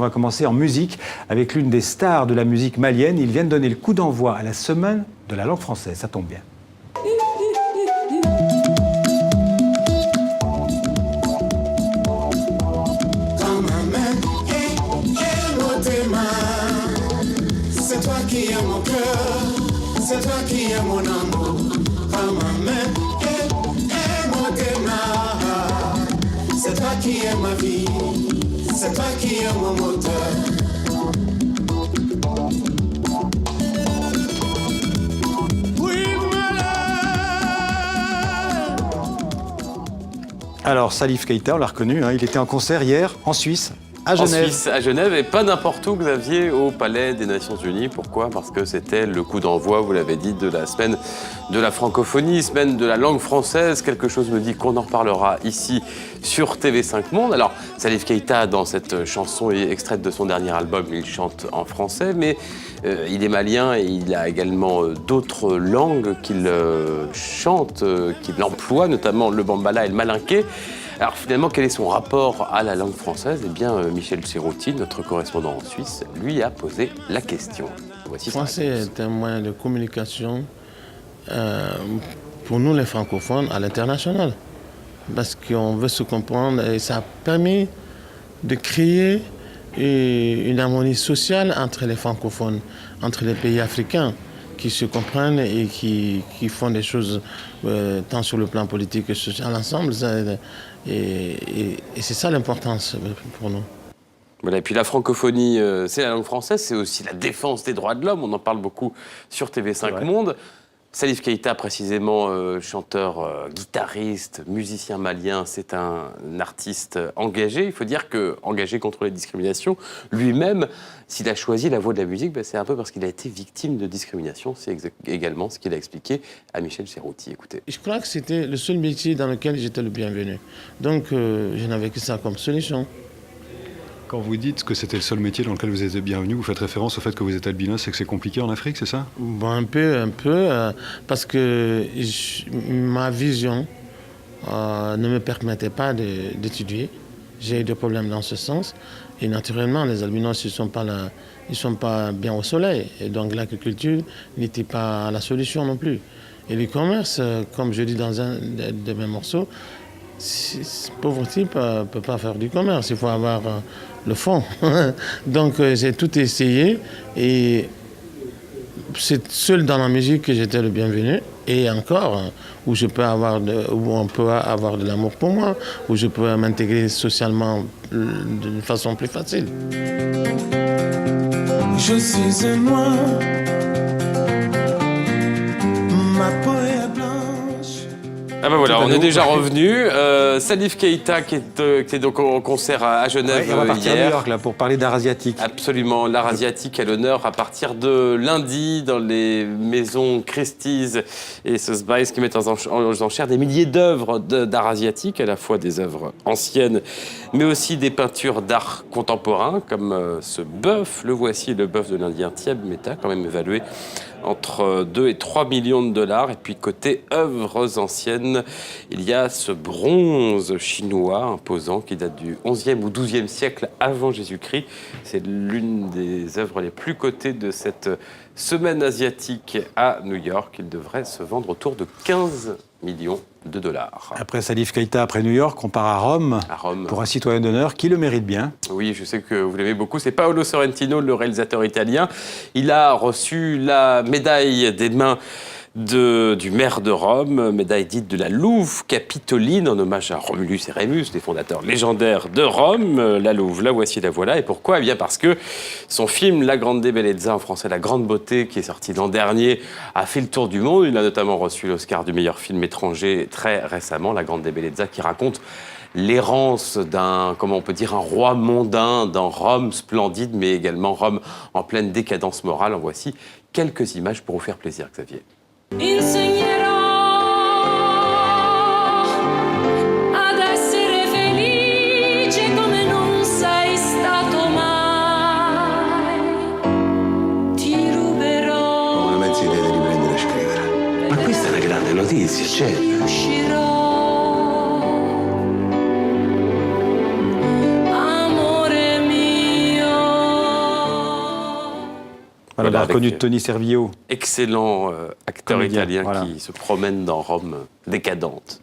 va commencer en musique avec l'une des stars de la musique malienne. Ils viennent donner le coup d'envoi à la semaine de la langue française. Ça tombe bien. C'est toi qui es mon cœur, c'est toi qui es mon amour. C'est toi qui es ma vie, c'est toi qui es mon moteur. Alors, Salif Keïta, on l'a reconnu, hein, il était en concert hier en Suisse. À Genève. En Suisse, à Genève, et pas n'importe où, Xavier, au Palais des Nations Unies. Pourquoi? Parce que c'était le coup d'envoi, vous l'avez dit, de la semaine de la francophonie, semaine de la langue française. Quelque chose me dit qu'on en reparlera ici sur TV5 Monde. Alors, Salif Keïta, dans cette chanson extraite de son dernier album, il chante en français, mais il est malien et il a également d'autres langues qu'il chante, qu'il emploie, notamment le bambala et le malinké. Alors finalement, quel est son rapport à la langue française? Eh bien, Michel Serrouti, notre correspondant en Suisse, lui a posé la question. Voici le français est un moyen de communication pour nous les francophones à l'international. Parce qu'on veut se comprendre et ça a permis de créer une harmonie sociale entre les francophones, entre les pays africains qui se comprennent et qui font des choses tant sur le plan politique que social ensemble. Et c'est ça l'importance pour nous. Voilà, et puis la francophonie, c'est la langue française, c'est aussi la défense des droits de l'homme. On en parle beaucoup sur TV5 Monde. Salif Keïta, précisément, chanteur, guitariste, musicien malien, c'est un artiste engagé. Il faut dire qu'engagé contre les discriminations, lui-même, s'il a choisi la voie de la musique, c'est un peu parce qu'il a été victime de discrimination. C'est également ce qu'il a expliqué à Michel Serrouti. Écoutez. Je crois que c'était le seul métier dans lequel j'étais le bienvenu. Donc, je n'avais que ça comme solution. Quand vous dites que c'était le seul métier dans lequel vous êtes bienvenu, vous faites référence au fait que vous êtes albinos et que c'est compliqué en Afrique, c'est ça? Bon, un peu, parce que ma vision ne me permettait pas d'étudier. J'ai eu des problèmes dans ce sens. Et naturellement, les albinos, ils ne sont pas bien au soleil. Et donc l'agriculture n'était pas la solution non plus. Et le commerce, comme je dis dans un de mes morceaux, pauvre type ne peut pas faire du commerce, il faut avoir le fond. Donc j'ai tout essayé et c'est seul dans la musique que j'étais le bienvenu. Et encore, où on peut avoir de l'amour pour moi, où je peux m'intégrer socialement d'une façon plus facile. Je suis un noir, ma peau est blanche. Ah ben voilà, on est déjà revenu. Salif Keïta qui est donc au concert à Genève on va partir hier. à New York là, pour parler d'art asiatique. Absolument, l'art asiatique à l'honneur à partir de lundi dans les maisons Christie's et Sotheby's qui mettent aux enchères des milliers d'œuvres d'art asiatique, à la fois des œuvres anciennes mais aussi des peintures d'art contemporain comme ce bœuf. Le voici, le bœuf de l'Indien Thieb Mehta, quand même évalué entre 2 et 3 millions de dollars. Et puis côté œuvres anciennes, il y a ce bronze chinois imposant qui date du 11e ou 12e siècle avant Jésus-Christ. C'est l'une des œuvres les plus cotées de cette semaine asiatique à New York. Il devrait se vendre autour de 15 millions de dollars. Après Salif Keïta, après New York, on part à Rome, pour un citoyen d'honneur qui le mérite bien. Oui, je sais que vous l'aimez beaucoup. C'est Paolo Sorrentino, le réalisateur italien. Il a reçu la médaille des mains du maire de Rome, médaille dite de la Louve Capitoline, en hommage à Romulus et Rémus, les fondateurs légendaires de Rome. La Louve, la voici, la voilà. Et pourquoi? Eh bien parce que son film La Grande Bellezza, en français La Grande Beauté, qui est sorti l'an dernier, a fait le tour du monde. Il a notamment reçu l'Oscar du meilleur film étranger très récemment, La Grande Bellezza, qui raconte l'errance d'un, comment on peut dire, un roi mondain dans Rome splendide, mais également Rome en pleine décadence morale. En voici quelques images pour vous faire plaisir, Xavier. Insegnerò ad essere felice come non sei stato mai. Ti ruberò. Non ho mezza idea di riprendere a scrivere. Ma questa è una grande notizia, certo. Riuscirò. Amore mio. Voilà, on a avec, reconnu Tony Servillo. excellent acteur Comédien, italien voilà. qui se promène dans Rome décadente.